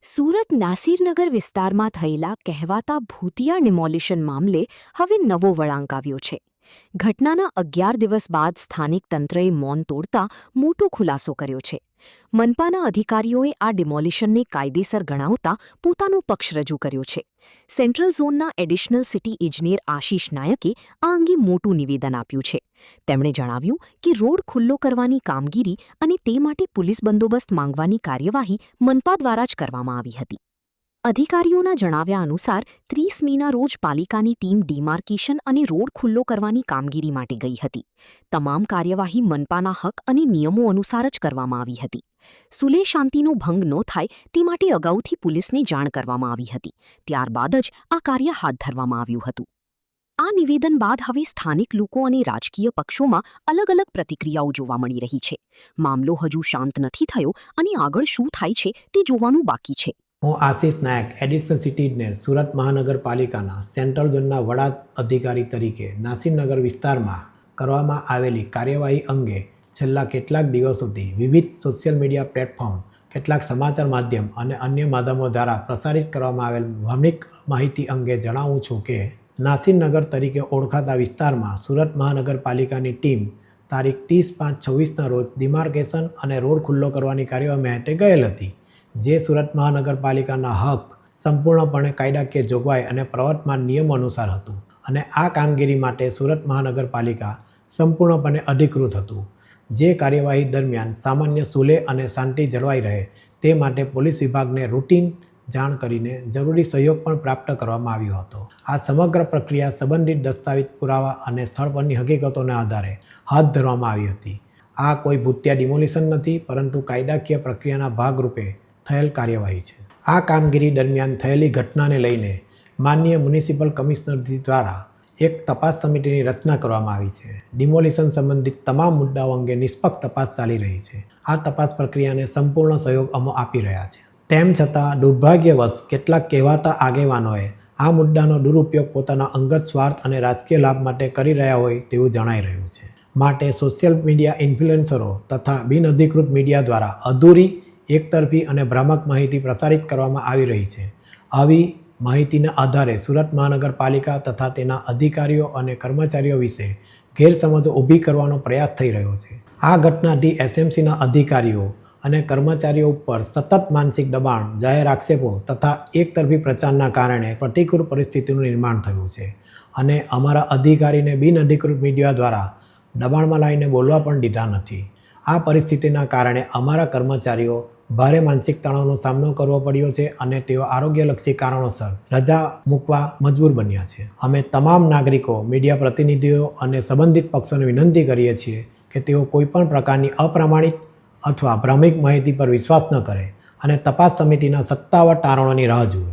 સુરત નાસિરનગર વિસ્તારમાં થયેલા કહેવાતા ભૂતિયા ડિમોલિશન મામલે હવે નવો વળાંક આવ્યો છે. ઘટનાના 11 દિવસ બાદ સ્થાનિક તંત્રએ મૌન તોડતા મોટો ખુલાસો કર્યો છે. મનપાના અધિકારીઓએ આ ડિમોલિશનને કાયદેસર ગણાવતા પોતાનો પક્ષ રજૂ કર્યો છે. સેન્ટ્રલ ઝોનના એડિશનલ સિટી ઇજનેર આશિષ નાયકે આ અંગે મોટું નિવેદન આપ્યું છે. તેમણે જણાવ્યું કે રોડ ખુલ્લો કરવાની કામગીરી અને તે માટે પોલીસ બંદોબસ્ત માંગવાની કાર્યવાહી મનપા દ્વારા જ કરવામાં આવી હતી. અધિકારીઓના જણાવ્યા અનુસાર 30 મીના રોજ પાલિકાની ટીમ ડિમાર્કેશન અને રોડ ખુલ્લો કરવાની કામગીરી માટે ગઈ હતી. તમામ કાર્યવાહી મનપાના હક અને નિયમો અનુસાર જ કરવામાં આવી હતી. સુલેહ શાંતિનો ભંગ ન થાય તે માટે અગાઉથી પોલીસને જાણ કરવામાં આવી હતી. ત્યારબાદ જ આ કાર્ય હાથ ધરવામાં આવ્યું હતું. આ નિવેદન બાદ હવે સ્થાનિક લોકો અને રાજકીય પક્ષોમાં અલગ અલગ પ્રતિક્રિયાઓ જોવા મળી રહી છે. મામલો હજુ શાંત નથી થયો અને આગળ શું થાય છે તે જોવાનું બાકી છે. હું આશિષ નાયક, એડિશનલ સિટી ઇજનેર, સુરત મહાનગરપાલિકાના સેન્ટ્રલ ઝોનના વડા અધિકારી તરીકે નાસિરનગર વિસ્તારમાં કરવામાં આવેલી કાર્યવાહી અંગે છેલ્લા કેટલાક દિવસોથી વિવિધ સોશિયલ મીડિયા પ્લેટફોર્મ, કેટલાક સમાચાર માધ્યમ અને અન્ય માધ્યમો દ્વારા પ્રસારિત કરવામાં આવેલ ભાવનિક માહિતી અંગે જણાવું છું કે નાસિરનગર તરીકે ઓળખાતા વિસ્તારમાં સુરત મહાનગરપાલિકાની ટીમ તારીખ 30/5/26ના રોજ ડિમાર્કેશન અને રોડ ખુલ્લો કરવાની કાર્યવાહી માટે ગયેલ હતી. જે સુરત મહાનગરપાલિકાના હક, સંપૂર્ણપણે કાયદાકીય જોગવાઈ અને પ્રવર્તમાન નિયમો અનુસાર હતું અને આ કામગીરી માટે સુરત મહાનગરપાલિકા સંપૂર્ણપણે અધિકૃત હતું. જે કાર્યવાહી દરમિયાન સામાન્ય સુલેહ અને શાંતિ જળવાઈ રહે તે માટે પોલીસ વિભાગને રૂટીન જાણ કરીને જરૂરી સહયોગ પણ પ્રાપ્ત કરવામાં આવ્યો હતો. આ સમગ્ર પ્રક્રિયા સંબંધિત દસ્તાવેજ, પુરાવા અને સ્થળ પરની હકીકતોના આધારે હાથ ધરવામાં આવી હતી. આ કોઈ ભૂતિયા ડિમોલિશન નથી, પરંતુ કાયદાકીય પ્રક્રિયાના ભાગરૂપે થયેલ કાર્યવાહી છે. આ કામગીરી દરમિયાન થયેલી ઘટનાને લઈને માનનીય મ્યુનિસિપલ કમિશનર દ્વારા એક તપાસ સમિતિની રચના કરવામાં આવી છે. ડિમોલિશન સંબંધિત તમામ મુદ્દાઓ અંગે નિષ્પક્ષ તપાસ ચાલી રહી છે. આ તપાસ પ્રક્રિયાને સંપૂર્ણ સહયોગ અમે આપી રહ્યા છે. તેમ છતાં દુર્ભાગ્યવશ કેટલાક કહેવાતા આગેવાનોએ આ મુદ્દાનો દુરુપયોગ પોતાના અંગત સ્વાર્થ અને રાજકીય લાભ માટે કરી રહ્યા હોય તેવું જણાઈ રહ્યું છે. માટે સોશિયલ મીડિયા ઇન્ફ્લુએન્સરો તથા બિનઅધિકૃત મીડિયા દ્વારા અધૂરી, એકતરફી અને ભ્રામક માહિતી પ્રસારિત કરવામાં આવી રહી છે. આવી માહિતીના આધારે સુરત મહાનગરપાલિકા તથા તેના અધિકારીઓ અને કર્મચારીઓ વિશે ગેરસમજો ઊભી કરવાનો પ્રયાસ થઈ રહ્યો છે. આ ઘટનાથી એસએમસીના અધિકારીઓ અને કર્મચારીઓ ઉપર સતત માનસિક દબાણ, જાહેર આક્ષેપો તથા એકતરફી પ્રચારના કારણે પ્રતિકૂળ પરિસ્થિતિનું નિર્માણ થયું છે અને અમારા અધિકારીને બિનઅધિકૃત મીડિયા દ્વારા દબાણમાં લાવીને બોલવા પણ દીધા નથી. આ પરિસ્થિતિના કારણે અમારા કર્મચારીઓ ભારે માનસિક તણાવનો સામનો કરવો પડ્યો છે અને તેઓ આરોગ્યલક્ષી કારણોસર રજા મૂકવા મજબૂર બન્યા છે. અમે તમામ નાગરિકો, મીડિયા પ્રતિનિધિઓ અને સંબંધિત પક્ષોને વિનંતી કરીએ છીએ કે તેઓ કોઈપણ પ્રકારની અપ્રામાણિક અથવા ભ્રામક માહિતી પર વિશ્વાસ ન કરે અને તપાસ સમિતિના સત્તાવાર તારણોની રાહ જુએ.